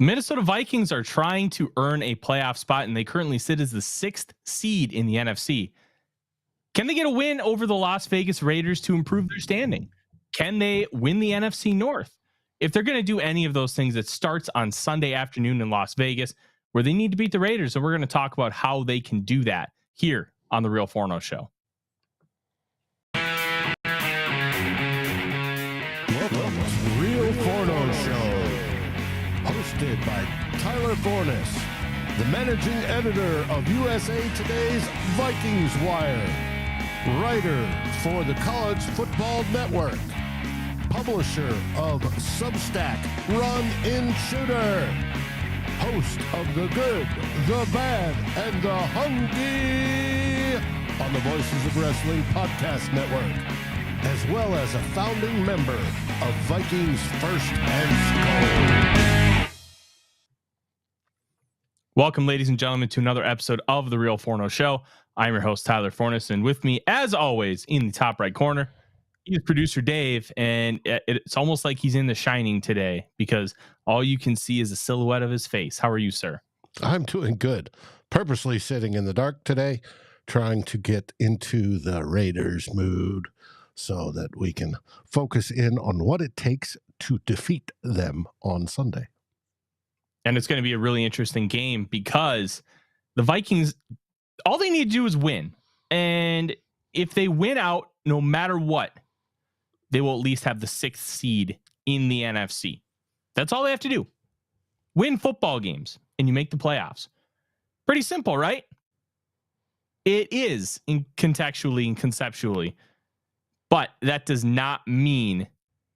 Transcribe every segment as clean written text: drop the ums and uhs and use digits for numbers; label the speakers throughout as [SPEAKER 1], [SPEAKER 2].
[SPEAKER 1] Minnesota Vikings are trying to earn a playoff spot, and they currently sit as the 6th seed in the NFC. Can they get a win over the Las Vegas Raiders to improve their standing? Can they win the NFC North? If they're going to do any of those things, it starts on Sunday afternoon in Las Vegas, where they need to beat the Raiders. And we're going to talk about how they can do that here on the Real Forno Show.
[SPEAKER 2] Welcome to the Real Forno Show, hosted by Tyler Forness, the managing editor of USA Today's Vikings Wire, writer for the College Football Network, publisher of Substack Run In Shooter, host of The Good, The Bad, and The Hungry on the Voices of Wrestling Podcast Network, as well as a founding member of Vikings First and SKOL.
[SPEAKER 1] Welcome, ladies and gentlemen, to another episode of the Real Forno Show. I'm your host, Tyler Forness, and with me, as always, in the top right corner, he's producer Dave, and it's almost like he's in The Shining today because all you can see is a silhouette of his face. How are you, sir?
[SPEAKER 2] I'm doing good. Purposely sitting in the dark today, trying to get into the Raiders mood so that we can focus in on what it takes to defeat them on Sunday.
[SPEAKER 1] And it's going to be a really interesting game because the Vikings, all they need to do is win. And if they win out, no matter what, they will at least have the 6th seed in the NFC. That's all they have to do. Win football games and you make the playoffs. Pretty simple, right? It is contextually and conceptually, but that does not mean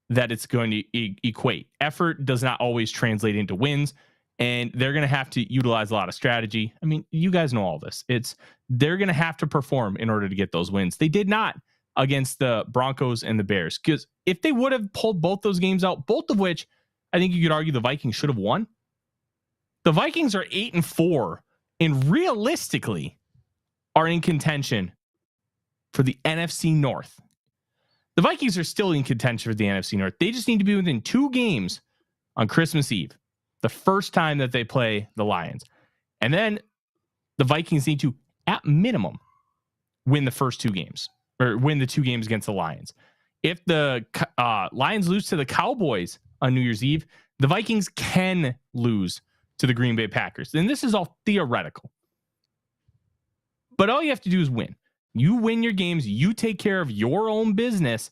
[SPEAKER 1] that it's going to equate. Effort does not always translate into wins, and they're going to have to utilize a lot of strategy. I mean, you guys know all this. They're going to have to perform in order to get those wins. They did not against the Broncos and the Bears, because if they would have pulled both those games out, both of which I think you could argue the Vikings should have won. The Vikings are 8-4 and realistically are in contention for the NFC North. The Vikings are still in contention for the NFC North. They just need to be within 2 games on Christmas Eve, the first time that they play the Lions. And then the Vikings need to, at minimum, win the first 2 games, or win the 2 games against the Lions. If the Lions lose to the Cowboys on New Year's Eve, the Vikings can lose to the Green Bay Packers. And this is all theoretical. But all you have to do is win. You win your games, you take care of your own business,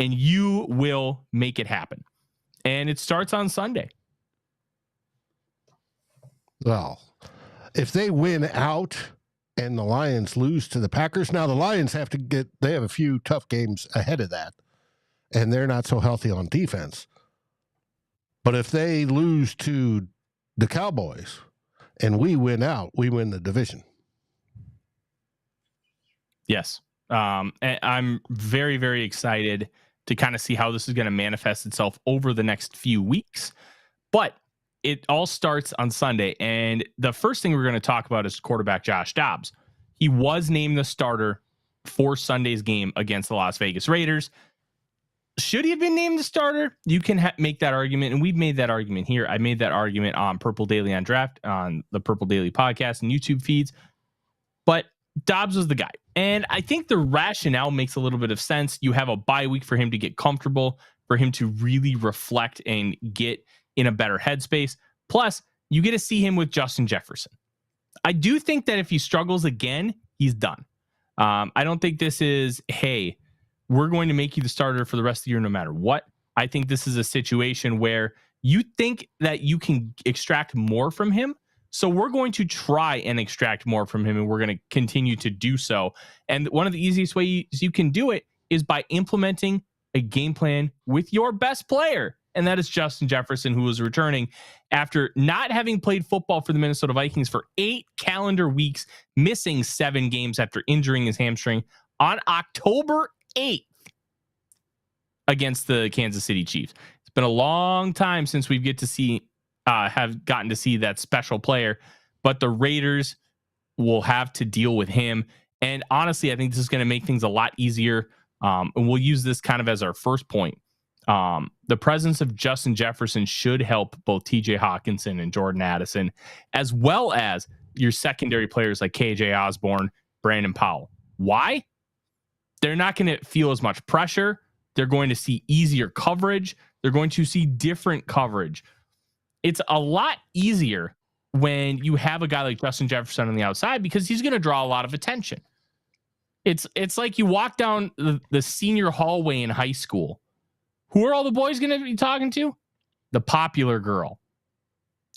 [SPEAKER 1] and you will make it happen. And it starts on Sunday.
[SPEAKER 2] Well, if they win out and the Lions lose to the Packers, now the Lions have a few tough games ahead of that, and they're not so healthy on defense. But if they lose to the Cowboys and we win out, we win the division.
[SPEAKER 1] Yes. And I'm very, very excited to kind of see how this is going to manifest itself over the next few weeks. But it all starts on Sunday. And the first thing we're going to talk about is quarterback Josh Dobbs. He was named the starter for Sunday's game against the Las Vegas Raiders. Should he have been named the starter? You can make that argument. And we've made that argument here. I made that argument on Purple Daily on Draft, on the Purple Daily podcast and YouTube feeds. But Dobbs was the guy. And I think the rationale makes a little bit of sense. You have a bye week for him to get comfortable, for him to really reflect and get in a better headspace. Plus, you get to see him with Justin Jefferson. I do think that if he struggles again, he's done. I don't think this is, hey, we're going to make you the starter for the rest of the year no matter what. I think this is a situation where you think that you can extract more from him. So we're going to try and extract more from him, and we're going to continue to do so. And one of the easiest ways you can do it is by implementing a game plan with your best player, and that is Justin Jefferson, who is returning after not having played football for the Minnesota Vikings for 8 calendar weeks, missing 7 games after injuring his hamstring on October 8th against the Kansas City Chiefs. It's been a long time since we have gotten to see that special player, but the Raiders will have to deal with him. And honestly, I think this is going to make things a lot easier. And we'll use this kind of as our first point. The presence of Justin Jefferson should help both TJ Hawkinson and Jordan Addison, as well as your secondary players like KJ Osborne, Brandon Powell. Why? They're not going to feel as much pressure. They're going to see easier coverage. They're going to see different coverage. It's a lot easier when you have a guy like Justin Jefferson on the outside because he's going to draw a lot of attention. It's like you walk down the senior hallway in high school. Who are all the boys going to be talking to? The popular girl.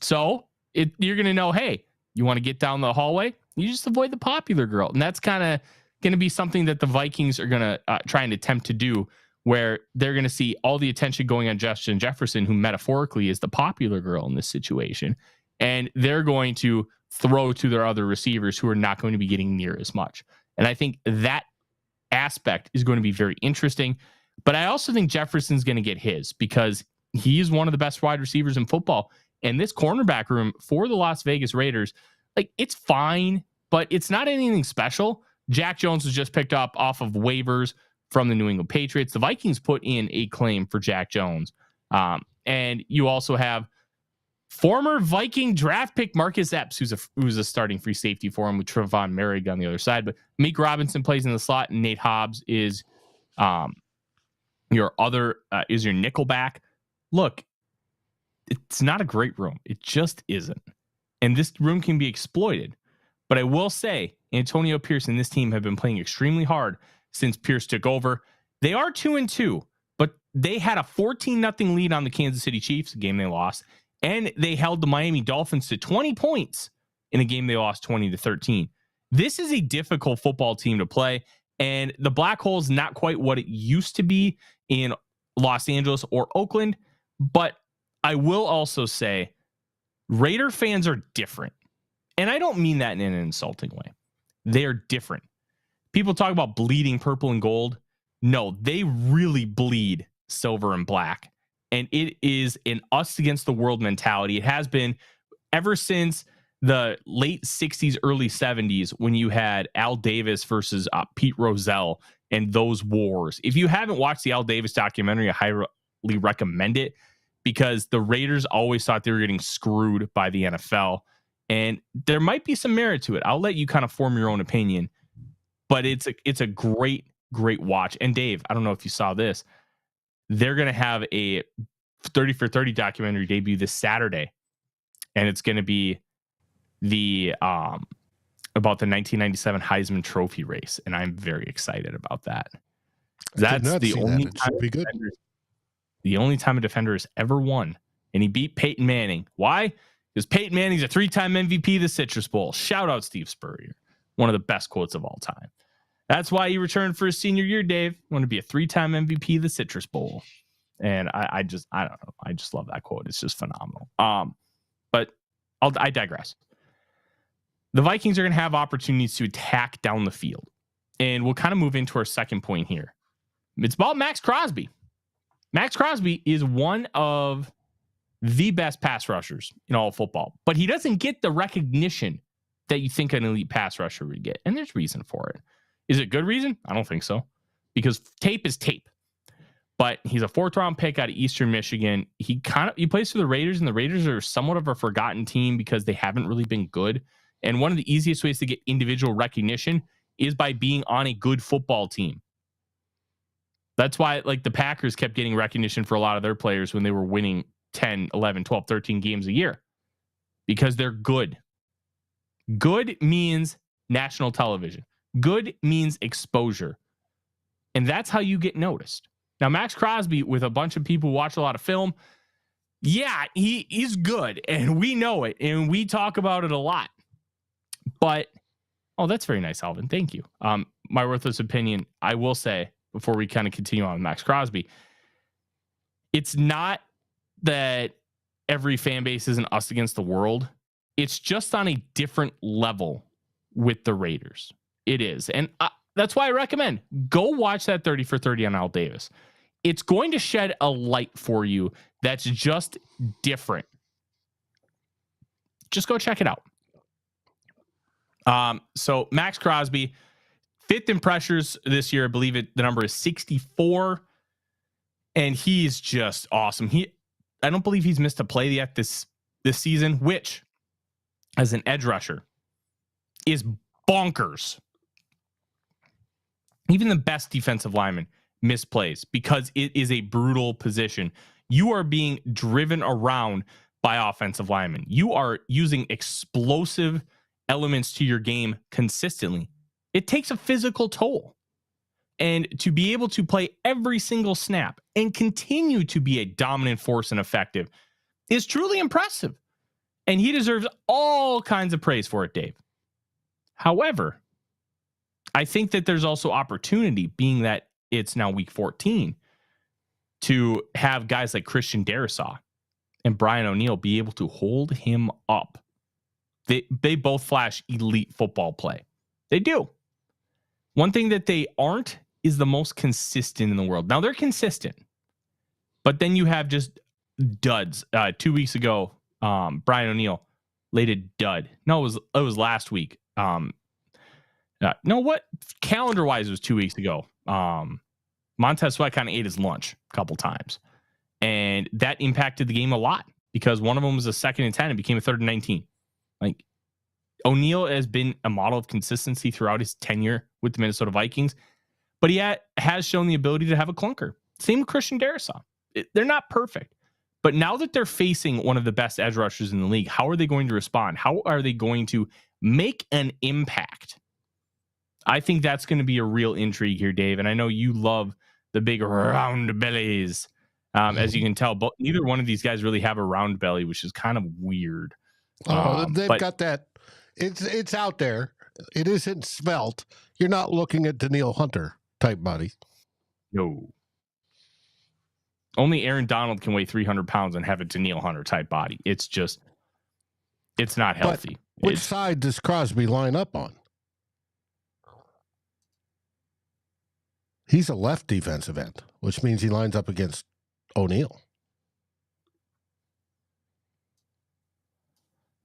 [SPEAKER 1] So you're going to know, hey, you want to get down the hallway? You just avoid the popular girl. And that's kind of going to be something that the Vikings are going to try and attempt to do, where they're going to see all the attention going on Justin Jefferson, who metaphorically is the popular girl in this situation. And they're going to throw to their other receivers who are not going to be getting near as much. And I think that aspect is going to be very interesting. But I also think Jefferson's going to get his because he is one of the best wide receivers in football. And this cornerback room for the Las Vegas Raiders, like, it's fine, but it's not anything special. Jack Jones was just picked up off of waivers from the New England Patriots. The Vikings put in a claim for Jack Jones. And you also have former Viking draft pick Marcus Epps, who's a starting free safety for him, with Trevon Merrick on the other side. But Meek Robinson plays in the slot, and Nate Hobbs is your nickel back. Look, it's not a great room. It just isn't. And this room can be exploited. But I will say, Antonio Pierce and this team have been playing extremely hard since Pierce took over. They are 2-2, but they had a 14-0 lead on the Kansas City Chiefs, a game they lost. And they held the Miami Dolphins to 20 points in a game they lost 20-13. This is a difficult football team to play. And the Black Hole is not quite what it used to be in Los Angeles or Oakland. But I will also say Raider fans are different. And I don't mean that in an insulting way. They are different. People talk about bleeding purple and gold. No, they really bleed silver and black. And it is an us against the world mentality. It has been ever since the late 60s, early 70s, when you had Al Davis versus Pete Rozelle and those wars. If you haven't watched the Al Davis documentary, I highly recommend it, because the Raiders always thought they were getting screwed by the NFL. And there might be some merit to it. I'll let you kind of form your own opinion. But it's a great, great watch. And Dave, I don't know if you saw this. They're going to have a 30 for 30 documentary debut this Saturday. And it's going to be the about the 1997 Heisman Trophy race. And I'm very excited about that. That's the only time the only time a defender has ever won. And he beat Peyton Manning. Why? Because Peyton Manning's a 3-time MVP of the Citrus Bowl. Shout out Steve Spurrier. One of the best quotes of all time. That's why he returned for his senior year, Dave. Want to be a 3-time MVP of the Citrus Bowl. And I don't know. I just love that quote. It's just phenomenal. But I digress. The Vikings are going to have opportunities to attack down the field. And we'll kind of move into our second point here. It's about Maxx Crosby. Maxx Crosby is one of the best pass rushers in all of football, but he doesn't get the recognition that you think an elite pass rusher would get. And there's reason for it. Is it good reason? I don't think so, because tape is tape. But he's a 4th round pick out of Eastern Michigan. He plays for the Raiders, and the Raiders are somewhat of a forgotten team because they haven't really been good. And one of the easiest ways to get individual recognition is by being on a good football team. That's why, like, the Packers kept getting recognition for a lot of their players when they were winning 10, 11, 12, 13 games a year, because they're good. Good means national television. Good means exposure. And that's how you get noticed. Now, Maxx Crosby, with a bunch of people who watch a lot of film, yeah, he's good. And we know it. And we talk about it a lot. But, oh, that's very nice, Alvin. Thank you. My worthless opinion, I will say, before we kind of continue on with Maxx Crosby, it's not that every fan base isn't us against the world. It's just on a different level with the Raiders. It is. And that's why I recommend go watch that 30 for 30 on Al Davis. It's going to shed a light for you that's just different. Just go check it out. So Maxx Crosby, 5th in pressures this year. I believe the number is 64. And he's just awesome. I don't believe he's missed a play yet this season, which, as an edge rusher, is bonkers. Even the best defensive linemen miss plays because it is a brutal position. You are being driven around by offensive linemen. You are using explosive elements to your game consistently. It takes a physical toll. And to be able to play every single snap and continue to be a dominant force and effective is truly impressive. And he deserves all kinds of praise for it, Dave. However, I think that there's also opportunity, being that it's now week 14, to have guys like Christian Darrisaw and Brian O'Neill be able to hold him up. They both flash elite football play. They do. One thing that they aren't is the most consistent in the world. Now, they're consistent, but then you have just duds. 2 weeks ago, Brian O'Neill laid a dud. No, it was last week. No, what calendar-wise, it was 2 weeks ago. Montez Sweat kind of ate his lunch a couple times, and that impacted the game a lot because one of them was a 2nd and 10 and became a 3rd and 19. Like, O'Neill has been a model of consistency throughout his tenure with the Minnesota Vikings, but he has shown the ability to have a clunker. Same with Christian Darrisaw. They're not perfect, but now that they're facing one of the best edge rushers in the league, how are they going to respond? How are they going to make an impact? I think that's going to be a real intrigue here, Dave. And I know you love the big round bellies. As you can tell, but neither one of these guys really have a round belly, which is kind of weird.
[SPEAKER 2] They've got that. It's out there. It isn't svelte. You're not looking at Danielle Hunter type body.
[SPEAKER 1] No. Only Aaron Donald can weigh 300 pounds and have a Danielle Hunter type body. It's not healthy.
[SPEAKER 2] But which side does Crosby line up on? He's a left defensive end, which means he lines up against O'Neill.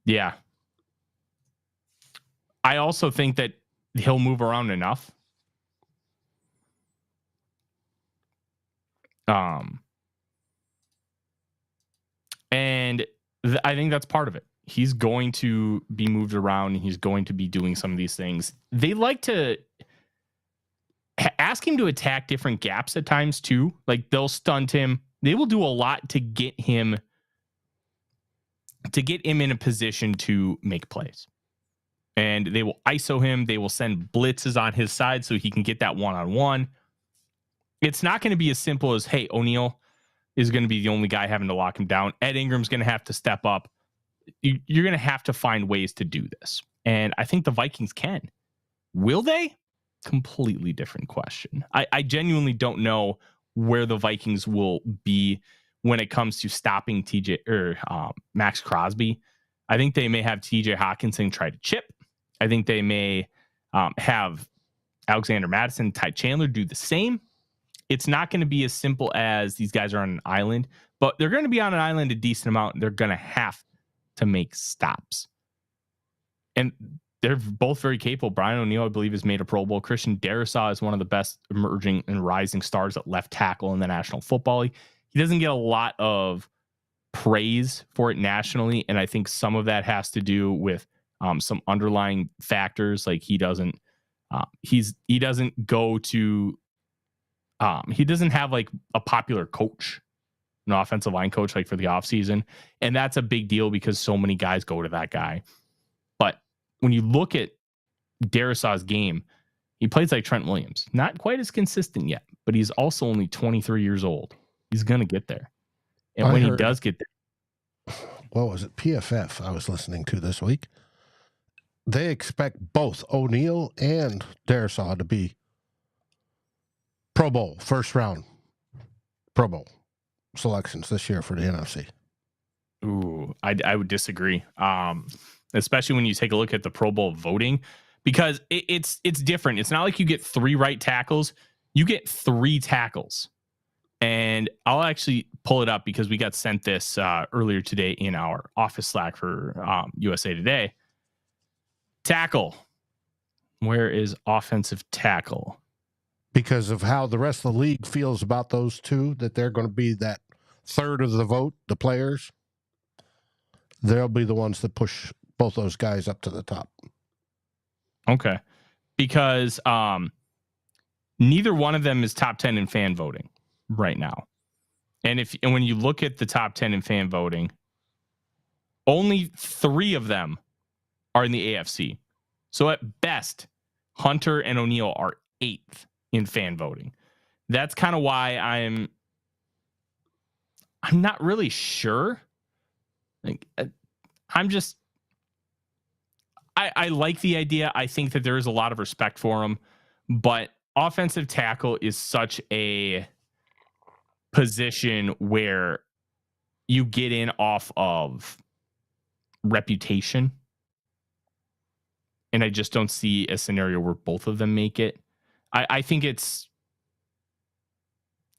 [SPEAKER 1] Yeah. I also think that he'll move around enough. And I think that's part of it. He's going to be moved around. He's going to be doing some of these things. They like to ask him to attack different gaps at times too. Like, they'll stunt him. They will do a lot to get him in a position to make plays. And they will ISO him. They will send blitzes on his side so he can get that one-on-one. It's not going to be as simple as, hey, O'Neill is going to be the only guy having to lock him down. Ed Ingram's going to have to step up. You're going to have to find ways to do this. And I think the Vikings can. Will they? Completely different question. I genuinely don't know where the Vikings will be when it comes to stopping Maxx Crosby. I think they may have TJ Hawkinson try to chip. I think they may have Alexander Madison, Ty Chandler do the same. It's not going to be as simple as these guys are on an island, but they're going to be on an island a decent amount. They're going to have to make stops. And they're both very capable. Brian O'Neill, I believe, has made a Pro Bowl. Christian Darrisaw is one of the best emerging and rising stars at left tackle in the National Football League. He doesn't get a lot of praise for it nationally, and I think some of that has to do with some underlying factors. Like, he doesn't have like a popular coach, an offensive line coach, like for the offseason. And that's a big deal because so many guys go to that guy. But when you look at Darrisaw's game, he plays like Trent Williams. Not quite as consistent yet, but he's also only 23 years old. He's going to get there. And when he does get there.
[SPEAKER 2] What was it? PFF I was listening to this week. They expect both O'Neill and Darrisaw to be Pro Bowl, first round Pro Bowl selections this year for the NFC.
[SPEAKER 1] Ooh, I would disagree. Especially when you take a look at the Pro Bowl voting, because it's different. It's not like you get 3 right tackles. You get 3 tackles. And I'll actually pull it up because we got sent this earlier today in our office Slack for USA Today. Tackle. Where is offensive tackle?
[SPEAKER 2] because of how the rest of the league feels about those two, that they're going to be that third of the vote, the players. They'll be the ones that push both those guys up to the top.
[SPEAKER 1] Okay. Because neither one of them is top 10 in fan voting right now. And when you look at the top 10 in fan voting, only 3 of them are in the AFC. So at best, Hunter and O'Neal are 8th in fan voting. That's kind of why I'm not really sure. Like, I like the idea. I think that there is a lot of respect for him, but offensive tackle is such a position where you get in off of reputation. And I just don't see a scenario where both of them make it. I think it's,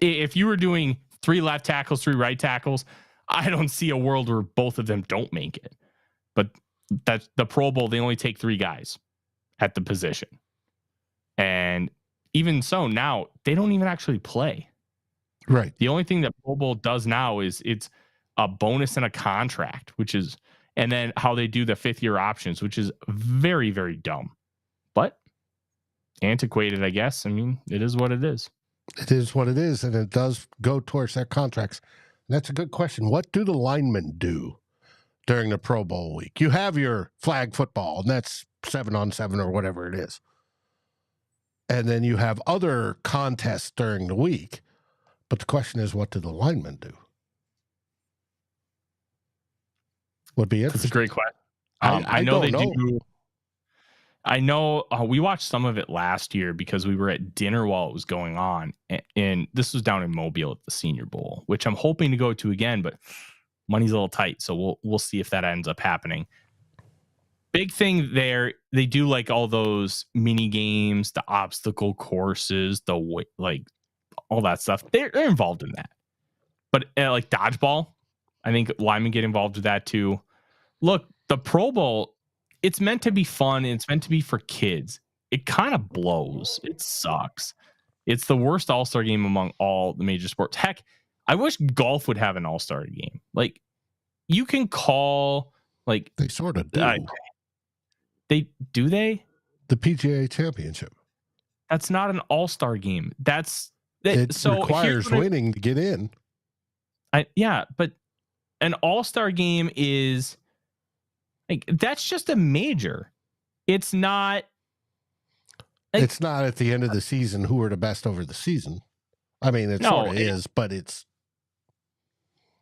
[SPEAKER 1] if you were doing 3 left tackles, 3 right tackles, I don't see a world where both of them don't make it. But that's the Pro Bowl. They only take 3 guys at the position. And even so, now they don't even actually play.
[SPEAKER 2] Right.
[SPEAKER 1] The only thing that Pro Bowl does now is it's a bonus and a contract, and then how they do the 5th-year options, which is very, very dumb, but antiquated, I guess. I mean, it is what it is.
[SPEAKER 2] It is what it is, and it does go towards their contracts. And that's a good question. What do the linemen do during the Pro Bowl week? You have your flag football, and that's 7-on-7 or whatever it is. And then you have other contests during the week. But the question is, what do the linemen do? Would be interesting.
[SPEAKER 1] That's a great question. I know they do. I know we watched some of it last year because we were at dinner while it was going on. And this was down in Mobile at the Senior Bowl, which I'm hoping to go to again, but money's a little tight. So we'll see if that ends up happening. Big thing there, they do like all those mini games, the obstacle courses, like all that stuff. They're involved in that. But like dodgeball, I think linemen get involved with that too. Look, the Pro Bowl, it's meant to be fun. And it's meant to be for kids. It kind of blows. It sucks. It's the worst all-star game among all the major sports. Heck, I wish golf would have an all-star game. Like, you can call, like...
[SPEAKER 2] They sort of do.
[SPEAKER 1] They
[SPEAKER 2] the PGA Championship.
[SPEAKER 1] That's not an all-star game.
[SPEAKER 2] It requires winning to get in.
[SPEAKER 1] But an all-star game is like, that's just a major. It's not. Like,
[SPEAKER 2] it's not at the end of the season who are the best over the season. I mean, it sort of is, but it's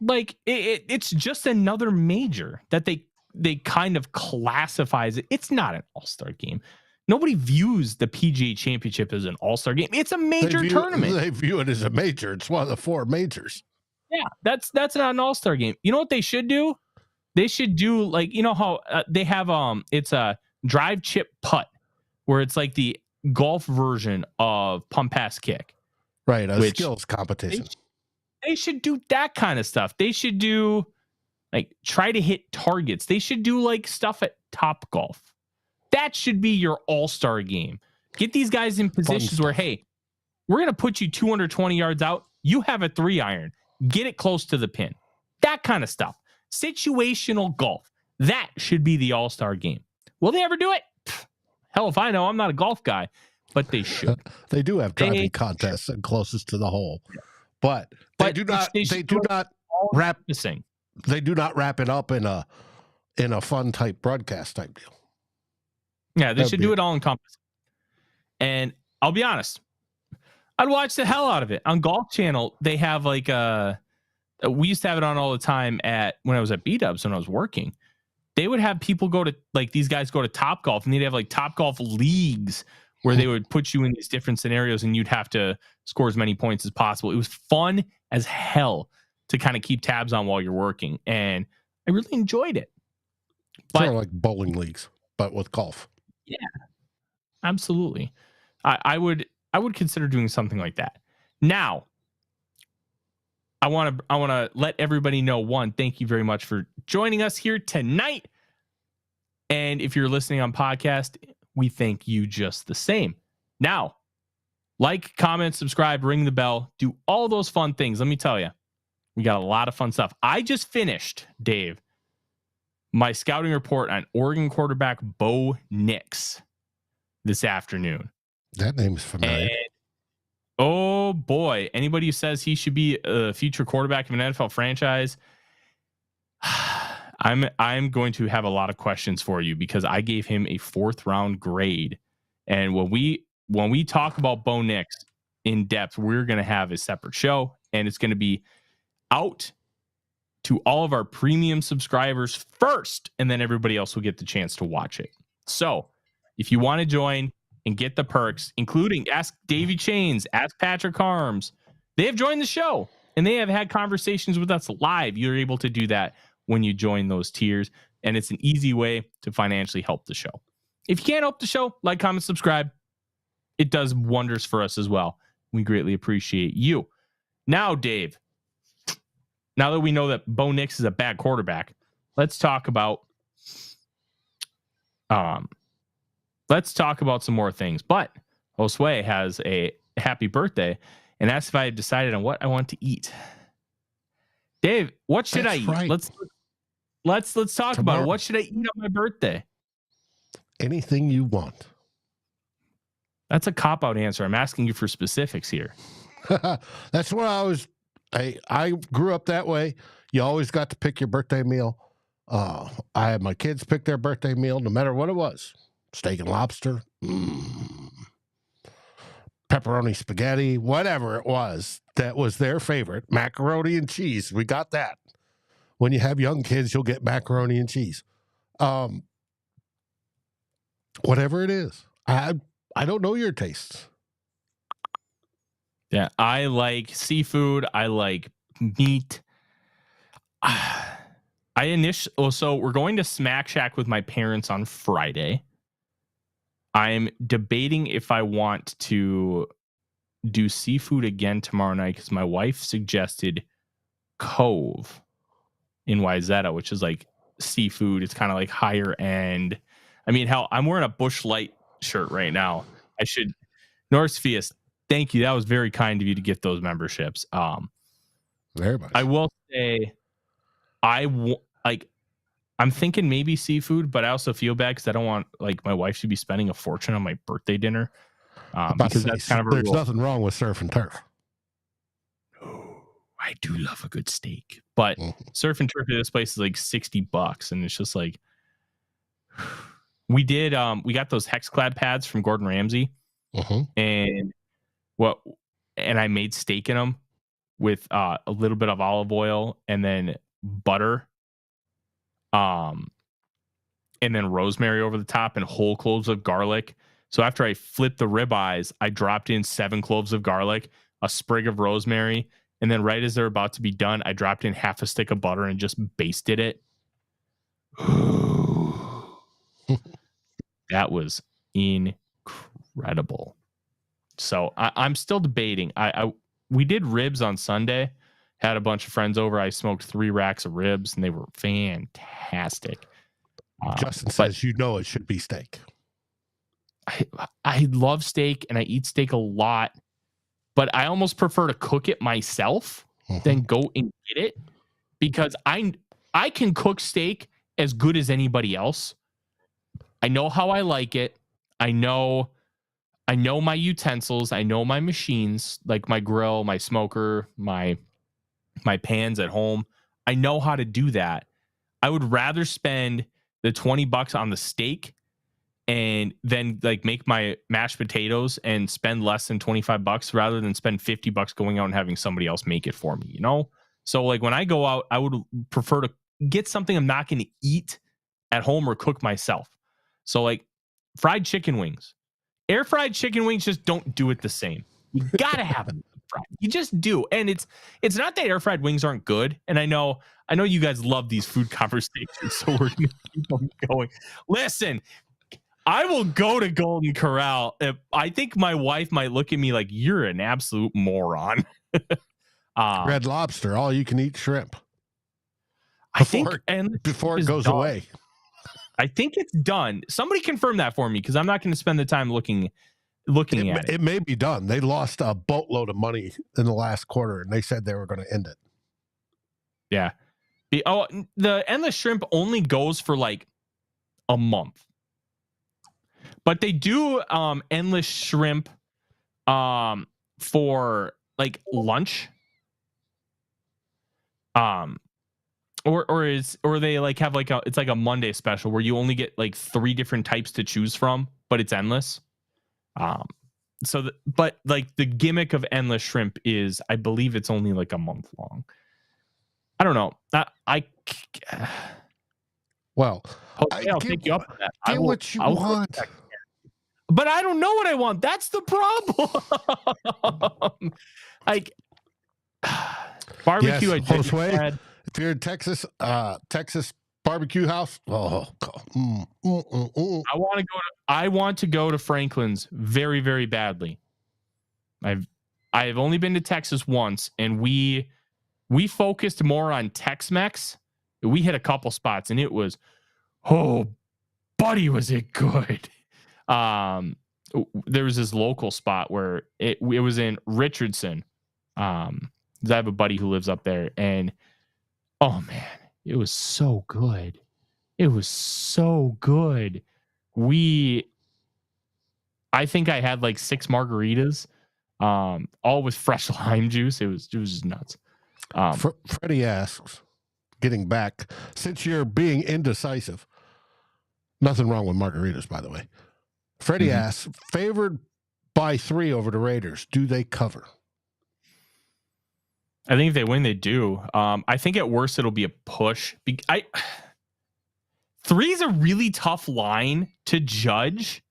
[SPEAKER 1] like it's just another major that they kind of classify as it. It's not an all-star game. Nobody views the PGA Championship as an all-star game. It's a major tournament.
[SPEAKER 2] They view it as a major. It's one of the 4 majors.
[SPEAKER 1] Yeah, that's not an all-star game. You know what they should do? They should do, like, you know how they have it's a drive, chip, putt, where it's like the golf version of pump, pass, kick.
[SPEAKER 2] Right, a skills competition.
[SPEAKER 1] They should do that kind of stuff. They should do, like, try to hit targets. They should do, like, stuff at Top Golf. That should be your all-star game. Get these guys in positions where, hey, we're going to put you 220 yards out. You have a 3-iron. Get it close to the pin. That kind of stuff. Situational golf. That should be the all-star game. Will they ever do it? Hell if I know. I'm not a golf guy, but they should.
[SPEAKER 2] They do have driving contests and closest to the hole. But they do not wrap it up in a fun type broadcast type deal.
[SPEAKER 1] Yeah, they should do it all encompassing. And I'll be honest, I'd watch the hell out of it. On Golf Channel, they have like we used to have it on all the time when I was at B-Dubs when I was working. They would have people go to, like, these guys go to Top Golf, and they'd have like Top Golf leagues where they would put you in these different scenarios and you'd have to score as many points as possible. It was fun as hell to kind of keep tabs on while you're working. And I really enjoyed it.
[SPEAKER 2] Sort of like bowling leagues, but with golf.
[SPEAKER 1] Yeah, absolutely. I would consider doing something like that. Now, I want to let everybody know, one, thank you very much for joining us here tonight. And if you're listening on podcast, we thank you just the same. Now, Like, comment, subscribe, ring the bell, do all those fun things. Let me tell you, we got a lot of fun stuff. I just finished, Dave, my scouting report on Oregon quarterback Bo Nix this afternoon.
[SPEAKER 2] That name's familiar.
[SPEAKER 1] And, oh boy, anybody who says he should be a future quarterback of an NFL franchise, I'm going to have a lot of questions for you because I gave him a 4th round grade. And when we talk about Bo Nix in depth, we're going to have a separate show, and it's going to be out to all of our premium subscribers first, and then everybody else will get the chance to watch it. So if you want to join and get the perks, including Ask Davey Chains, Ask Patrick Harms, they have joined the show and they have had conversations with us live. You're able to do that when you join those tiers, and it's an easy way to financially help the show. If you can't help the show, like, comment, subscribe. It does wonders for us as well. We greatly appreciate you. Now, Dave, now that we know that Bo Nix is a bad quarterback, let's talk about some more things. But Josue has a happy birthday and asked if I had decided on what I want to eat. Dave, what should I eat?
[SPEAKER 2] Right.
[SPEAKER 1] Let's talk about it. What should I eat on my birthday?
[SPEAKER 2] Anything you want.
[SPEAKER 1] That's a cop-out answer. I'm asking you for specifics here.
[SPEAKER 2] That's what I grew up that way. You always got to pick your birthday meal. I had my kids pick their birthday meal no matter what it was. Steak and lobster, pepperoni spaghetti, whatever it was that was their favorite. Macaroni and cheese. We got that. When you have young kids, you'll get macaroni and cheese. Whatever it is. I don't know your tastes.
[SPEAKER 1] Yeah, I like seafood. I like meat. So we're going to Smack Shack with my parents on Friday. I'm debating if I want to do seafood again tomorrow night because my wife suggested Cove in Wayzata, which is like seafood. It's kind of like higher end. I mean, hell, I'm wearing a Busch Light shirt right now. I should. North Fias, thank you. That was very kind of you to get those memberships.
[SPEAKER 2] Very much.
[SPEAKER 1] I will say, I'm thinking maybe seafood, but I also feel bad because I don't want my wife to be spending a fortune on my birthday dinner. Because that's kind of a
[SPEAKER 2] there's
[SPEAKER 1] rule.
[SPEAKER 2] Nothing wrong with surf and turf.
[SPEAKER 1] Oh, I do love a good steak, but surf and turf at this place is like $60, and it's just like we got those Hexclad pads from Gordon Ramsay, and I made steak in them with a little bit of olive oil and then butter. And then rosemary over the top and whole cloves of garlic. So after I flipped the ribeyes, I dropped in 7 cloves of garlic, a sprig of rosemary, and then right as they're about to be done, I dropped in half a stick of butter and just basted it. That was incredible. So I'm still debating. We did ribs on Sunday. Had a bunch of friends over. I smoked 3 racks of ribs, and they were fantastic.
[SPEAKER 2] Justin says, it should be steak.
[SPEAKER 1] I love steak, and I eat steak a lot, but I almost prefer to cook it myself than go and get it because I can cook steak as good as anybody else. I know how I like it. I know my utensils. I know my machines, like my grill, my smoker, my pans at home. I know how to do that. I would rather spend the $20 on the steak and then make my mashed potatoes and spend less than $25 rather than spend $50 going out and having somebody else make it for me, So when I go out, I would prefer to get something I'm not going to eat at home or cook myself. So fried chicken wings, air fried chicken wings just don't do it the same. You got to have them fried. You just do. And it's not that air fried wings aren't good. And I know you guys love these food conversations, so we're going to keep them going. Listen, I will go to Golden Corral. I think my wife might look at me like you're an absolute moron.
[SPEAKER 2] Red Lobster, all you can eat shrimp. Before it goes away.
[SPEAKER 1] I think it's done. Somebody confirm that for me because I'm not going to spend the time looking looking at it.
[SPEAKER 2] It may be done. They lost a boatload of money in the last quarter, and they said they were going to end it.
[SPEAKER 1] Yeah. The endless shrimp only goes for like a month. But they do endless shrimp for like lunch. Or they like have like it's like a Monday special where you only get like 3 different types to choose from, but it's endless. But like the gimmick of endless shrimp is, I believe it's only like a month long. I don't know.
[SPEAKER 2] Well,
[SPEAKER 1] I'll take you up on that.
[SPEAKER 2] Get what you want.
[SPEAKER 1] But I don't know what I want. That's the problem. Like barbecue.
[SPEAKER 2] Yes, Josue, if you're in Texas barbecue house, I
[SPEAKER 1] want to go to Franklin's very, very badly. I have only been to Texas once, and we focused more on Tex-Mex. We hit a couple spots, and it was, oh, buddy, was it good. There was this local spot where it was in Richardson. I have a buddy who lives up there, and oh man, it was so good. It was so good. I think I had like 6 margaritas, all with fresh lime juice. It was just nuts.
[SPEAKER 2] Freddie asks, getting back, since you're being indecisive, nothing wrong with margaritas, by the way. Freddie asks, favored by 3 over the Raiders. Do they cover?
[SPEAKER 1] I think if they win, they do. I think at worst it'll be a push. 3 is a really tough line to judge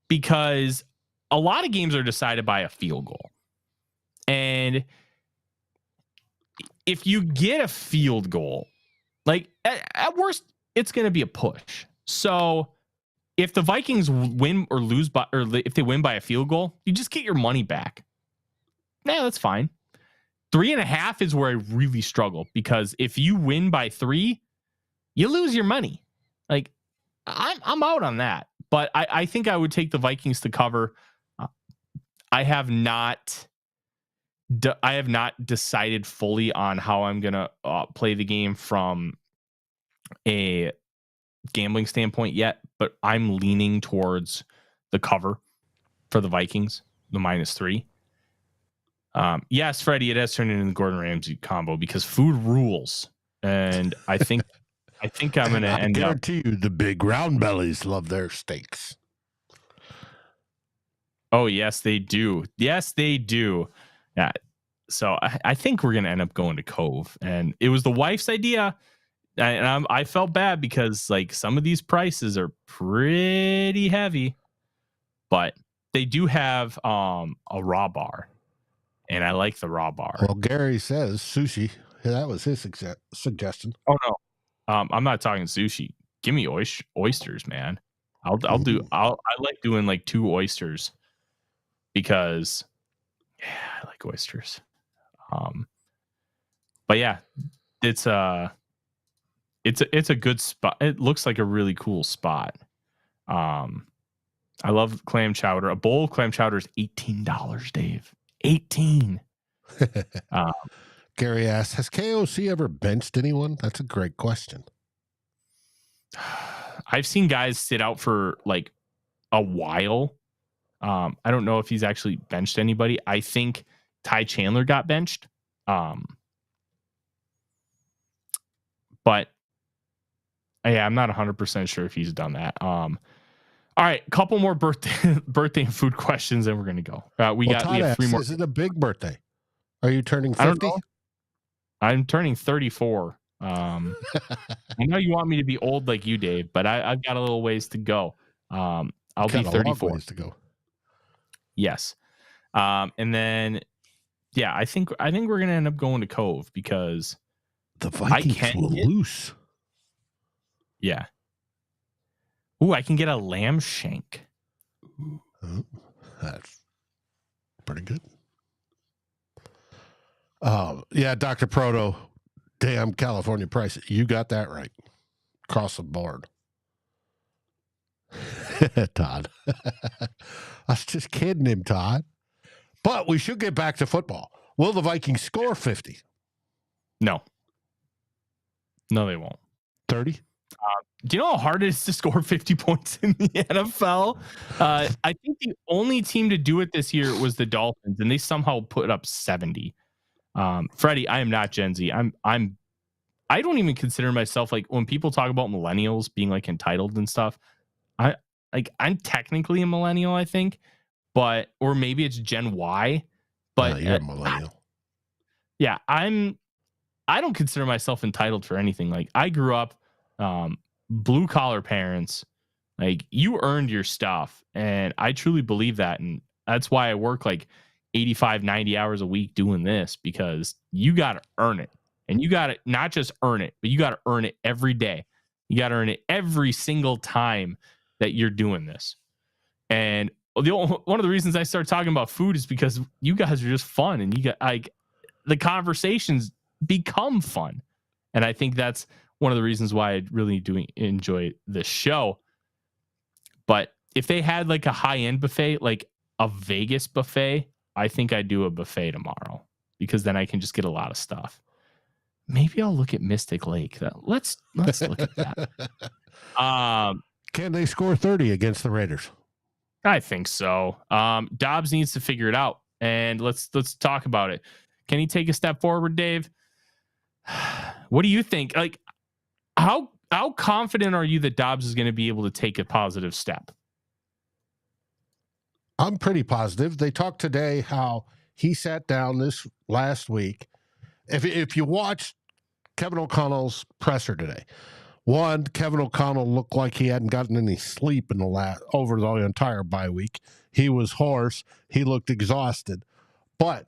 [SPEAKER 1] because a lot of games are decided by a field goal. And if you get a field goal, like at worst, it's going to be a push. So if the Vikings win or lose or if they win by a field goal, you just get your money back. Yeah, that's fine. 3.5 is where I really struggle, because if you win by 3, you lose your money. Like I'm out on that, but I think I would take the Vikings to cover. I have not decided fully on how I'm gonna play the game from a gambling standpoint yet, but I'm leaning towards the cover for the Vikings, the -3. Yes, Freddie, it has turned into the Gordon Ramsay combo because food rules, and I think I'm going to end up.
[SPEAKER 2] I guarantee you, the big round bellies love their steaks.
[SPEAKER 1] Oh yes, they do. Yes, they do. Yeah. So I think we're going to end up going to Cove, and it was the wife's idea, and I felt bad because like some of these prices are pretty heavy, but they do have a raw bar. And I like the raw bar.
[SPEAKER 2] Well, Gary says sushi. That was his suggestion.
[SPEAKER 1] Oh no, I'm not talking sushi. Give me oysters, man. I like doing like 2 oysters because I like oysters. But yeah, it's a good spot. It looks like a really cool spot. I love clam chowder. A bowl of clam chowder is $18, Dave. 18.
[SPEAKER 2] Gary asks, has KOC ever benched anyone? That's a great question.
[SPEAKER 1] I've seen guys sit out for like a while. I don't know if he's actually benched anybody. I think Ty Chandler got benched. But yeah, I'm not 100% sure if he's done that. All right, a couple more birthday and food questions, and we're gonna go. We have 3 more.
[SPEAKER 2] Is it a big birthday? Are you turning 50?
[SPEAKER 1] I don't know. I'm turning 34. I know you want me to be old like you, Dave, but I've got a little ways to go. I'll be 34.
[SPEAKER 2] Ways to go.
[SPEAKER 1] Yes, and then yeah, I think we're gonna end up going to Cove because
[SPEAKER 2] the Vikings will lose.
[SPEAKER 1] Yeah. Ooh, I can get a lamb shank.
[SPEAKER 2] Oh, that's pretty good. Yeah, Dr. Proto, damn California price. You got that right. Across the board. Todd. I was just kidding him, Todd. But we should get back to football. Will the Vikings score 50?
[SPEAKER 1] No. No, they won't.
[SPEAKER 2] 30?
[SPEAKER 1] Do you know how hard it is to score 50 points in the NFL? I think the only team to do it this year was the Dolphins, and they somehow put up 70. Freddie, I am not Gen Z. I don't even consider myself, like, when people talk about millennials being like entitled and stuff. I'm technically a millennial, I think, but or maybe it's Gen Y. But
[SPEAKER 2] you're a millennial.
[SPEAKER 1] Yeah, I don't consider myself entitled for anything. Like, I grew up blue collar parents. Like, you earned your stuff, and I truly believe that, and that's why I work like 85 90 hours a week doing this, because you got to earn it, and you got to not just earn it, but you got to earn it every day. You got to earn it every single time that you're doing this. And one of the reasons I started talking about food is because you guys are just fun, and you got, like, the conversations become fun, and I think that's one of the reasons why I really do enjoy this show. But if they had like a high-end buffet, like a Vegas buffet, I think I'd do a buffet tomorrow, because then I can just get a lot of stuff. Maybe I'll look at Mystic Lake. Let's look at that.
[SPEAKER 2] Can they score 30 against the Raiders?
[SPEAKER 1] I think so. Dobbs needs to figure it out, and let's talk about it. Can he take a step forward, Dave? What do you think? Like, how confident are you that Dobbs is going to be able to take a positive step?
[SPEAKER 2] I'm pretty positive. They talked today how he sat down this last week. If you watch Kevin O'Connell's presser today, Kevin O'Connell looked like he hadn't gotten any sleep in over the entire bye week. He was hoarse. He looked exhausted. But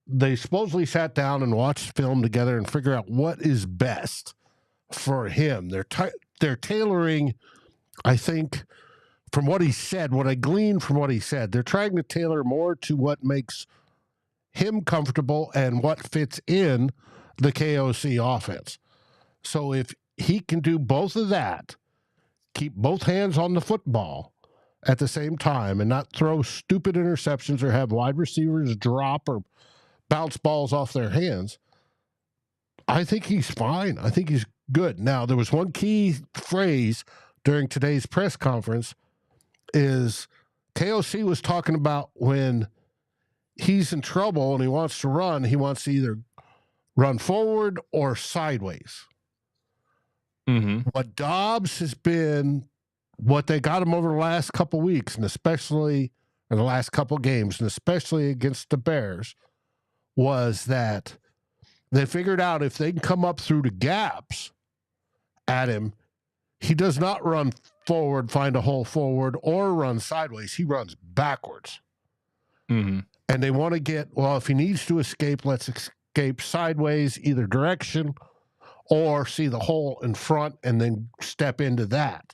[SPEAKER 2] they supposedly sat down and watched film together and figure out what is best for him. They're tailoring, I think, from what he said, what I gleaned from what he said, they're trying to tailor more to what makes him comfortable and what fits in the KOC offense. So if he can do both of that, keep both hands on the football at the same time and not throw stupid interceptions or have wide receivers drop or bounce balls off their hands, I think he's fine. I think he's good. Now, there was one key phrase during today's press conference is KOC was talking about when he's in trouble and he wants to run, he wants to either run forward or sideways.
[SPEAKER 1] Mm-hmm.
[SPEAKER 2] What Dobbs has been, what they got him over the last couple weeks, and especially in the last couple games, and especially against the Bears, was that they figured out if they can come up through the gaps at him, he does not run forward, find a hole forward, or run sideways. He runs backwards.
[SPEAKER 1] Mm-hmm.
[SPEAKER 2] And they want to get, well, if he needs to escape, let's escape sideways, either direction, or see the hole in front and then step into that.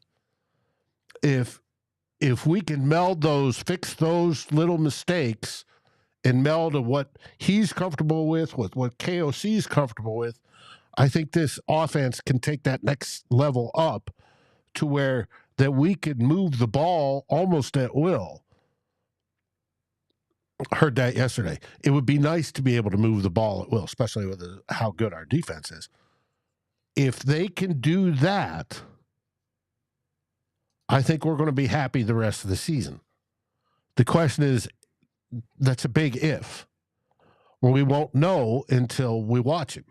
[SPEAKER 2] If we can meld those, fix those little mistakes and meld to what he's comfortable with what KOC is comfortable with, I think this offense can take that next level up to where that we could move the ball almost at will. I heard that yesterday. It would be nice to be able to move the ball at will, especially with how good our defense is. If they can do that, I think we're going to be happy the rest of the season. The question is, that's a big if. Well, we won't know until we watch him.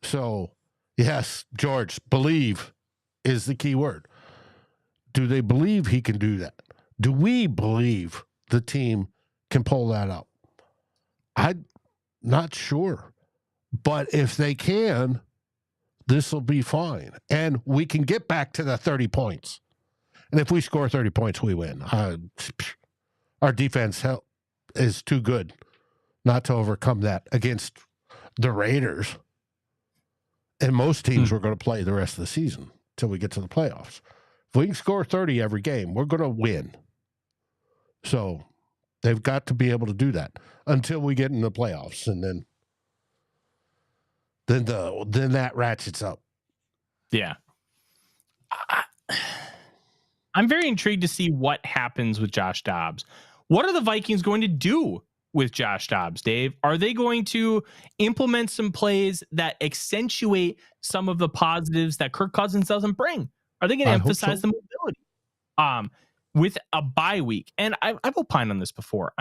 [SPEAKER 2] So, yes, George, believe is the key word. Do they believe he can do that? Do we believe the team can pull that up? I'm not sure. But if they can, this will be fine. And we can get back to the 30 points. And if we score 30 points, we win. Our defense is too good not to overcome that against the Raiders. And most teams we're going to play the rest of the season until we get to the playoffs. If we can score 30 every game, we're going to win. So they've got to be able to do that until we get in the playoffs. And then that ratchets up.
[SPEAKER 1] Yeah. I'm very intrigued to see what happens with Josh Dobbs. What are the Vikings going to do with Josh Dobbs, Dave? Are they going to implement some plays that accentuate some of the positives that Kirk Cousins doesn't bring? Are they going to emphasize the mobility with a bye week? And I've opined on this before.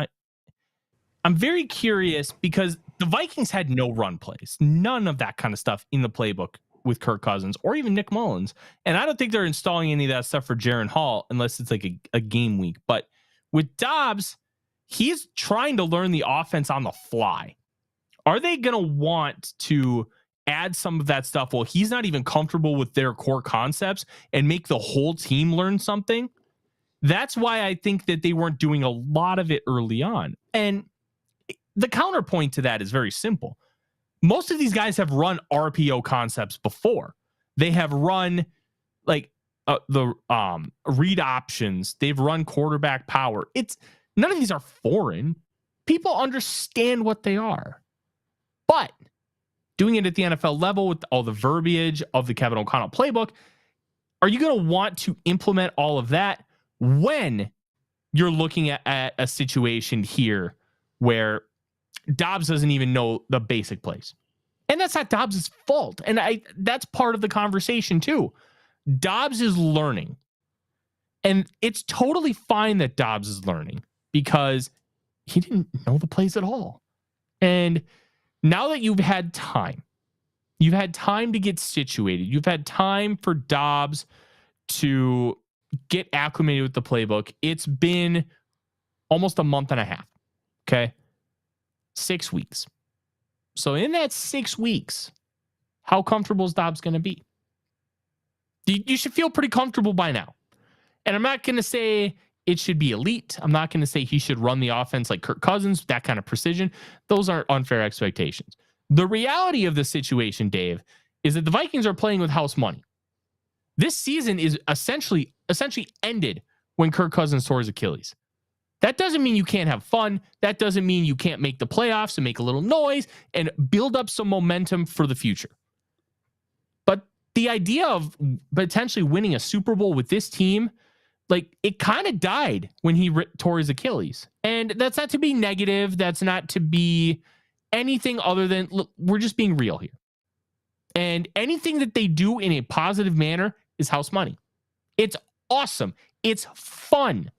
[SPEAKER 1] I'm very curious because the Vikings had no run plays, none of that kind of stuff in the playbook with Kirk Cousins or even Nick Mullins. And I don't think they're installing any of that stuff for Jaren Hall unless it's like a game week. But with Dobbs, he's trying to learn the offense on the fly. Are they going to want to add some of that stuff while he's not even comfortable with their core concepts and make the whole team learn something? That's why I think that they weren't doing a lot of it early on. And the counterpoint to that is very simple. Most of these guys have run RPO concepts before. They have run like the read options. They've run quarterback power. None of these are foreign. People understand what they are. But doing it at the NFL level with all the verbiage of the Kevin O'Connell playbook, are you going to want to implement all of that when you're looking at a situation here where Dobbs doesn't even know the basic plays? And that's not Dobbs' fault. And that's part of the conversation too. Dobbs is learning. And it's totally fine that Dobbs is learning because he didn't know the plays at all. And now that you've had time to get situated, you've had time for Dobbs to get acclimated with the playbook. It's been almost a month and a half. Okay. 6 weeks. So in that 6 weeks, how comfortable is Dobbs going to be? You should feel pretty comfortable by now. And I'm not going to say it should be elite. I'm not going to say he should run the offense like Kirk Cousins, that kind of precision. Those aren't unfair expectations. The reality of the situation, Dave, is that the Vikings are playing with house money. This season is essentially ended when Kirk Cousins tore his Achilles. That doesn't mean you can't have fun. That doesn't mean you can't make the playoffs and make a little noise and build up some momentum for the future. But the idea of potentially winning a Super Bowl with this team, like, it kind of died when he tore his Achilles. And that's not to be negative. That's not to be anything other than, look, we're just being real here. And anything that they do in a positive manner is house money. It's awesome. It's fun.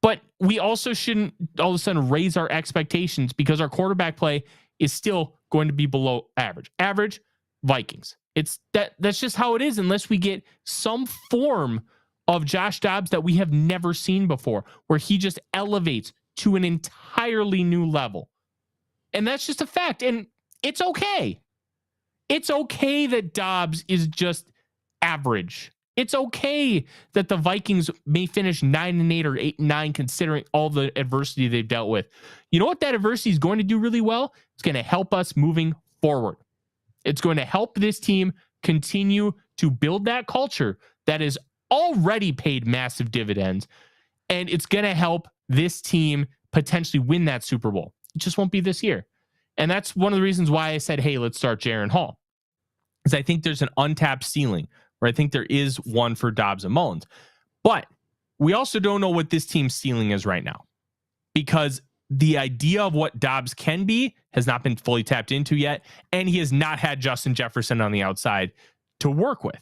[SPEAKER 1] But we also shouldn't all of a sudden raise our expectations because our quarterback play is still going to be below average. Average, Vikings. That's just how it is unless we get some form of Josh Dobbs that we have never seen before, where he just elevates to an entirely new level. And that's just a fact. And it's okay. It's okay that Dobbs is just average. It's okay that the Vikings may finish 9-8 or 8-9, considering all the adversity they've dealt with. You know what that adversity is going to do really well? It's going to help us moving forward. It's going to help this team continue to build that culture that has already paid massive dividends. And it's going to help this team potentially win that Super Bowl. It just won't be this year. And that's one of the reasons why I said, hey, let's start Jaren Hall. Because I think there's an untapped ceiling, where I think there is one for Dobbs and Mullins. But we also don't know what this team's ceiling is right now, because the idea of what Dobbs can be has not been fully tapped into yet, and he has not had Justin Jefferson on the outside to work with.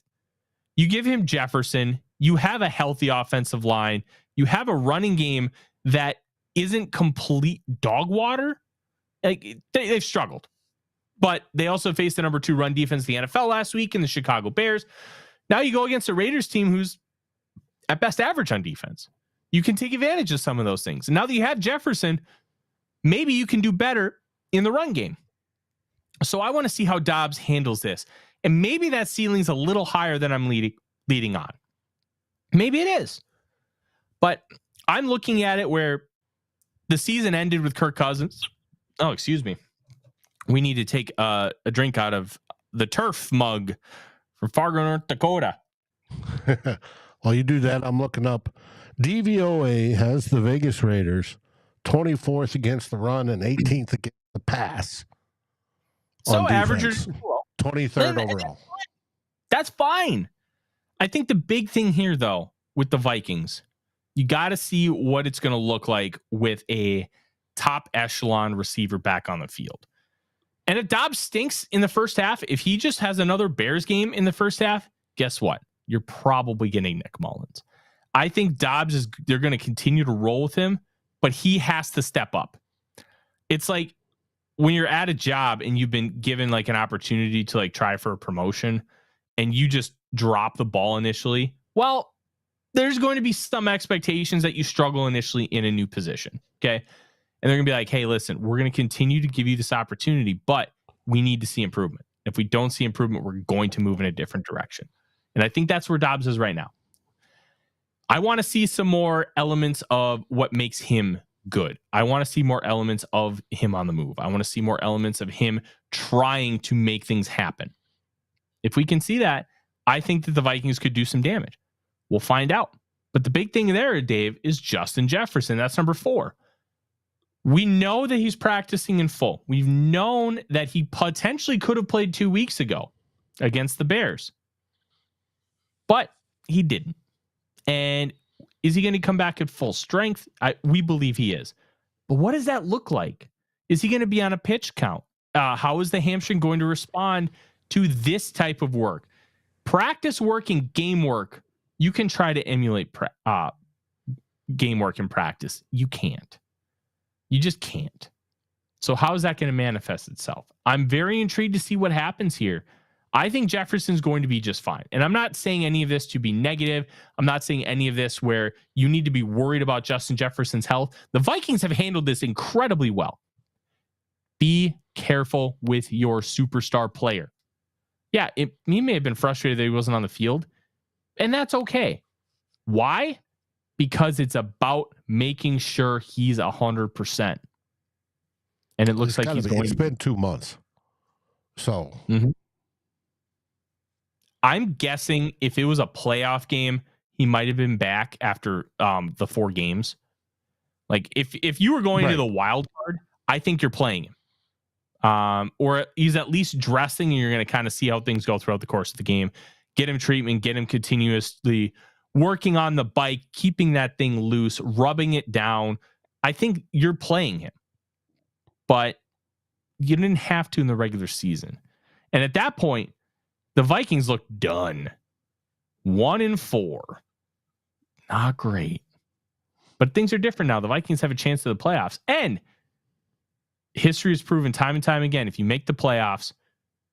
[SPEAKER 1] You give him Jefferson, you have a healthy offensive line, you have a running game that isn't complete dog water. Like, they've struggled. But they also faced the number 2 run defense in the NFL last week in the Chicago Bears. Now you go against a Raiders team who's at best average on defense. You can take advantage of some of those things. And now that you have Jefferson, maybe you can do better in the run game. So I want to see how Dobbs handles this. And maybe that ceiling's a little higher than I'm leading on. Maybe it is. But I'm looking at it where the season ended with Kirk Cousins. Oh, excuse me. We need to take a drink out of the turf mug from Fargo, North Dakota.
[SPEAKER 2] While you do that, I'm looking up. DVOA has the Vegas Raiders 24th against the run and 18th against the pass.
[SPEAKER 1] So averagers,
[SPEAKER 2] 23rd overall.
[SPEAKER 1] That's fine. I think the big thing here, though, with the Vikings, you got to see what it's going to look like with a top echelon receiver back on the field. And if Dobbs stinks in the first half, if he just has another Bears game in the first half, guess what? You're probably getting Nick Mullins. I think they're going to continue to roll with him, but he has to step up. It's like when you're at a job and you've been given like an opportunity to like try for a promotion and you just drop the ball initially. Well, there's going to be some expectations that you struggle initially in a new position. Okay. And they're going to be like, hey, listen, we're going to continue to give you this opportunity, but we need to see improvement. If we don't see improvement, we're going to move in a different direction. And I think that's where Dobbs is right now. I want to see some more elements of what makes him good. I want to see more elements of him on the move. I want to see more elements of him trying to make things happen. If we can see that, I think that the Vikings could do some damage. We'll find out. But the big thing there, Dave, is Justin Jefferson. That's number 4. We know that he's practicing in full. We've known that he potentially could have played 2 weeks ago against the Bears, but he didn't. And is he going to come back at full strength? We believe he is. But what does that look like? Is he going to be on a pitch count? How is the hamstring going to respond to this type of work? Practice work and game work, you can try to emulate game work in practice. You can't. You just can't. So how is that going to manifest itself? I'm very intrigued to see what happens here. I think Jefferson's going to be just fine. And I'm not saying any of this to be negative. I'm not saying any of this where you need to be worried about Justin Jefferson's health. The Vikings have handled this incredibly well. Be careful with your superstar player. Yeah, he may have been frustrated that he wasn't on the field, and that's okay. Why? Because it's about making sure he's 100%. And it looks like he's going.
[SPEAKER 2] It's been 2 months. So
[SPEAKER 1] I'm guessing if it was a playoff game, he might have been back after the 4 games. Like if you were going to the wild card, I think you're playing him. Or he's at least dressing and you're going to kind of see how things go throughout the course of the game. Get him treatment, get him continuously working on the bike, keeping that thing loose, rubbing it down. I think you're playing him, but you didn't have to in the regular season. And at that point, the Vikings look done. 1-4. Not great. But things are different now. The Vikings have a chance to the playoffs. And history has proven time and time again, if you make the playoffs,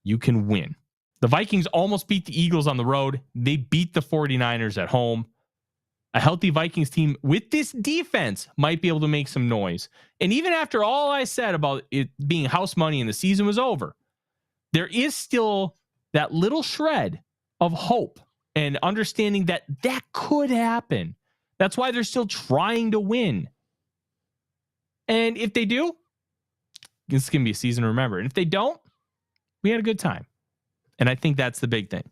[SPEAKER 1] you can win. The Vikings almost beat the Eagles on the road. They beat the 49ers at home. A healthy Vikings team with this defense might be able to make some noise. And even after all I said about it being house money and the season was over, there is still that little shred of hope and understanding that that could happen. That's why they're still trying to win. And if they do, it's going to be a season to remember. And if they don't, we had a good time. And I think that's the big thing.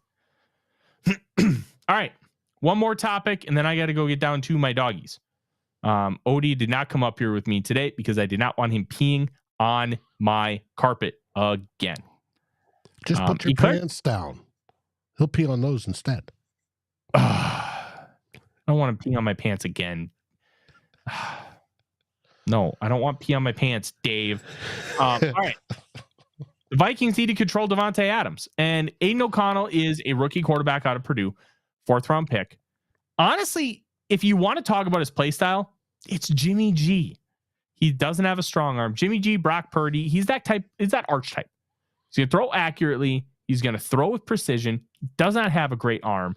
[SPEAKER 1] All right. One more topic, and then I got to go get down to my doggies. Odie did not come up here with me today because I did not want him peeing on my carpet again.
[SPEAKER 2] Just put your pants down. He'll pee on those instead.
[SPEAKER 1] I don't want to pee on my pants again. No, I don't want pee on my pants, Dave. All right. The Vikings need to control Davante Adams. And Aiden O'Connell is a rookie quarterback out of Purdue, 4th-round pick. Honestly, if you want to talk about his play style, it's Jimmy G. He doesn't have a strong arm. Jimmy G, Brock Purdy, he's that type, is that archetype. He's going to throw accurately. He's going to throw with precision. Does not have a great arm.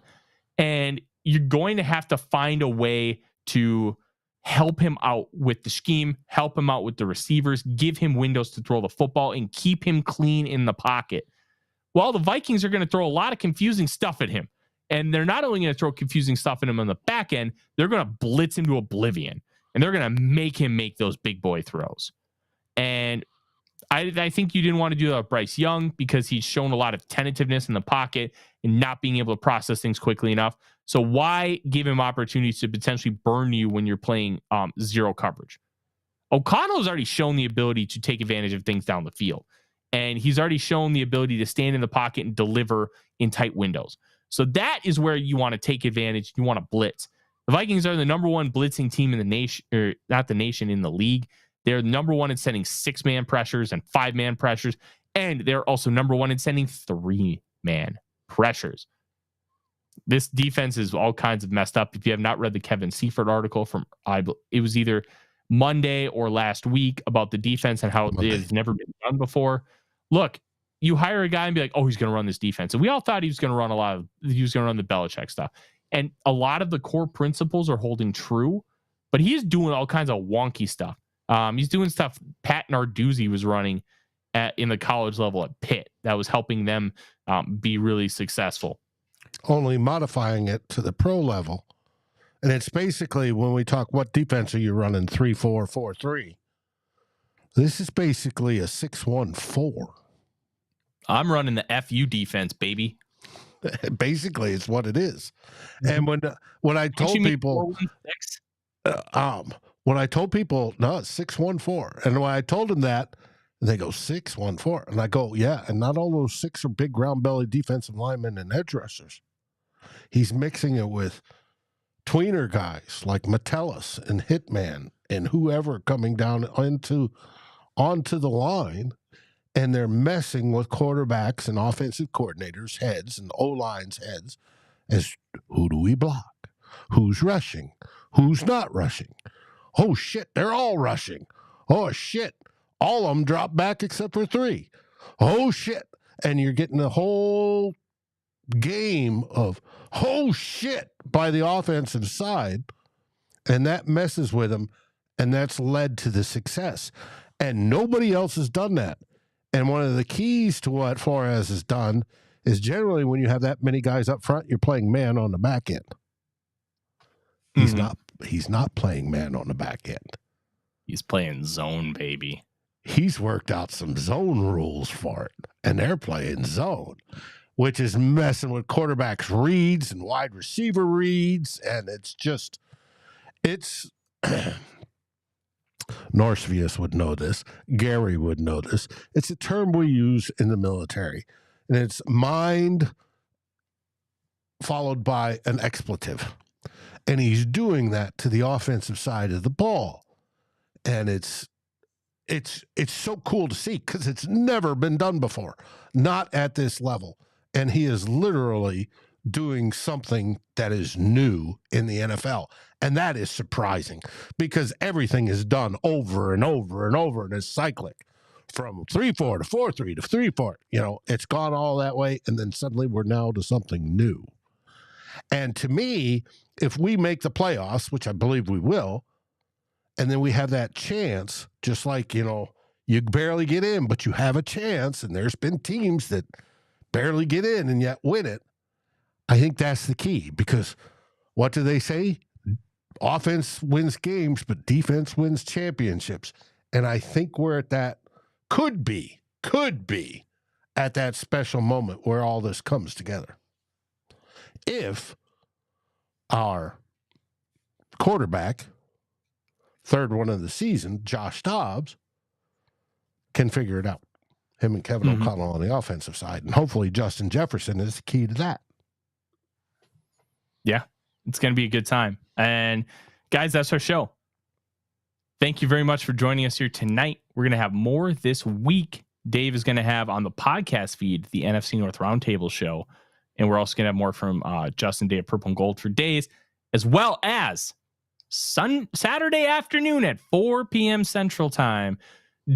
[SPEAKER 1] And you're going to have to find a way to help him out with the scheme, help him out with the receivers, give him windows to throw the football, and keep him clean in the pocket. Well, the Vikings are going to throw a lot of confusing stuff at him. And they're not only going to throw confusing stuff at him on the back end, they're going to blitz him to oblivion. And they're going to make him make those big boy throws. And I think you didn't want to do that with Bryce Young because he's shown a lot of tentativeness in the pocket and not being able to process things quickly enough. So why give him opportunities to potentially burn you when you're playing zero coverage? O'Connell has already shown the ability to take advantage of things down the field. And he's already shown the ability to stand in the pocket and deliver in tight windows. So that is where you want to take advantage. You want to blitz. The Vikings are the number one blitzing team in the nation, or not the nation, in the league. They're number one in sending 6-man pressures and 5-man pressures. And they're also number one in sending 3-man pressures. This defense is all kinds of messed up. If you have not read the Kevin Seifert article from, it was either Monday or last week about the defense and how it has never been done before. Look, you hire a guy and be like, oh, he's going to run this defense. And we all thought he was going to run the Belichick stuff. And a lot of the core principles are holding true, but he's doing all kinds of wonky stuff. He's doing stuff Pat Narduzzi was running in the college level at Pitt that was helping them be really successful.
[SPEAKER 2] Only modifying it to the pro level. And it's basically, when we talk, what defense are you running? 3-4-4-3. This is basically a 6-1-4.
[SPEAKER 1] I'm running the FU defense, baby.
[SPEAKER 2] Basically, it's what it is. And when I told people, when I told people, no, it's 6-1-4. And when I told them that, they go 6-1-4. And I go, yeah. And not all those 6 are big round belly defensive linemen and edge rushers. He's mixing it with tweener guys like Metellus and Hitman and whoever coming down onto the line. And they're messing with quarterbacks and offensive coordinators' heads and O-line's heads as who do we block? Who's rushing? Who's not rushing? Oh, shit, they're all rushing. Oh, shit, all of them drop back except for 3. Oh, shit. And you're getting a whole game of, oh, shit, by the offensive side. And that messes with them, and that's led to the success. And nobody else has done that. And one of the keys to what Flores has done is generally when you have that many guys up front, you're playing man on the back end. He's not playing man on the back end.
[SPEAKER 1] He's playing zone, baby.
[SPEAKER 2] He's worked out some zone rules for it, and they're playing zone, which is messing with quarterbacks' reads and wide receiver reads, and it's Norsevius would know this. Gary would know this. It's a term we use in the military, and it's mind followed by an expletive. And he's doing that to the offensive side of the ball. And it's so cool to see because it's never been done before, not at this level. And he is literally doing something that is new in the NFL. And that is surprising because everything is done over and over and over, and it's cyclic from 3-4 to 4-3 to 3-4. You know, it's gone all that way, and then suddenly we're now to something new. And to me, if we make the playoffs, which I believe we will, and then we have that chance, just like, you know, you barely get in, but you have a chance, and there's been teams that barely get in and yet win it. I think that's the key because what do they say? Offense wins games, but defense wins championships. And I think we're at that, could be at that special moment where all this comes together. If our quarterback, third one of the season, Josh Dobbs, can figure it out. Him and Kevin O'Connell on the offensive side. And hopefully Justin Jefferson is the key to that.
[SPEAKER 1] Yeah, it's going to be a good time. And guys, that's our show. Thank you very much for joining us here tonight. We're going to have more this week. Dave is going to have on the podcast feed the NFC North Roundtable show. And we're also going to have more from Justin Day of Purple and Gold for Days, as well as Saturday afternoon at 4 p.m. Central Time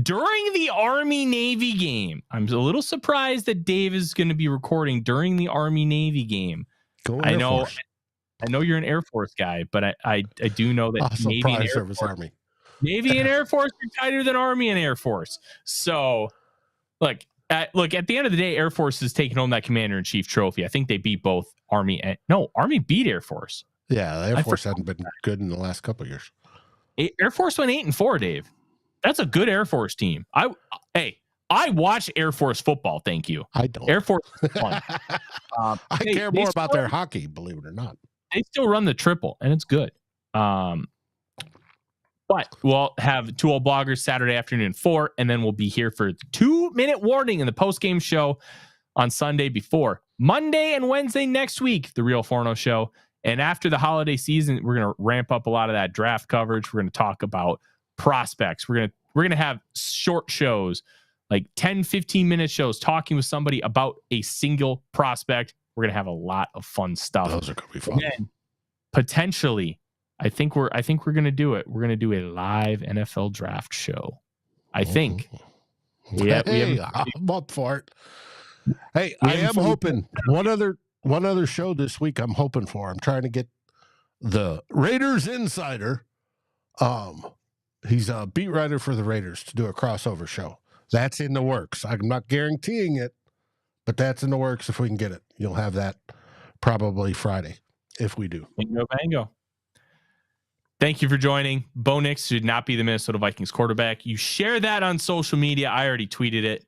[SPEAKER 1] during the Army-Navy game. I'm a little surprised that Dave is going to be recording during the Army-Navy game. I know you're an Air Force guy, but I do know that Navy and Air Force, Army. Navy and Air Force are tighter than Army and Air Force. So, look, at the end of the day, Air Force is taking home that Commander-in-Chief trophy. I think they beat both Army and Army beat Air Force.
[SPEAKER 2] Yeah, the Air Force hadn't been good in the last couple of years.
[SPEAKER 1] Air Force went 8-4, Dave. That's a good Air Force team. I watch Air Force football. Thank you.
[SPEAKER 2] I don't.
[SPEAKER 1] Air Force is fun.
[SPEAKER 2] I care more about their hockey, believe it or not.
[SPEAKER 1] They still run the triple, and it's good. But we'll have Two Old Bloggers Saturday afternoon 4, and then we'll be here for 2-minute warning in the post-game show on Sunday before Monday and Wednesday next week, the Real Forno Show. And after the holiday season, we're going to ramp up a lot of that draft coverage. We're going to talk about prospects. We're going to have short shows, like 10, 15-minute shows, talking with somebody about a single prospect. We're going to have a lot of fun stuff.
[SPEAKER 2] Those are going to be fun.
[SPEAKER 1] And then potentially, I think we're going to do it. We're going to do a live NFL draft show. I think.
[SPEAKER 2] Yeah, I'm up for it. Hey, I am hoping one other show this week. I'm hoping for. I'm trying to get the Raiders insider. He's a beat writer for the Raiders to do a crossover show. That's in the works. I'm not guaranteeing it, but that's in the works. If we can get it, you'll have that probably Friday if we do.
[SPEAKER 1] Bango. Thank you for joining. Bo Nix should not be the Minnesota Vikings quarterback. You share that on social media. I already tweeted it.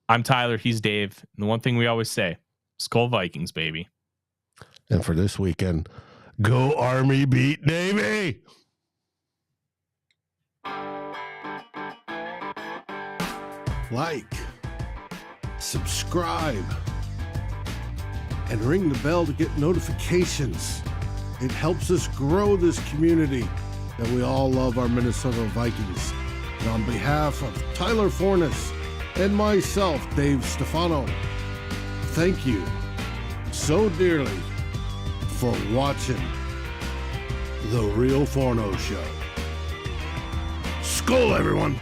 [SPEAKER 1] I'm Tyler. He's Dave. And the one thing we always say, SKOL Vikings, baby.
[SPEAKER 2] And for this weekend, go Army, beat Navy. Like, subscribe, and ring the bell to get notifications. It helps us grow this community that we all love our Minnesota Vikings. And on behalf of Tyler Forness and myself, Dave Stefano, thank you so dearly for watching The Real Forno Show. SKOL, everyone.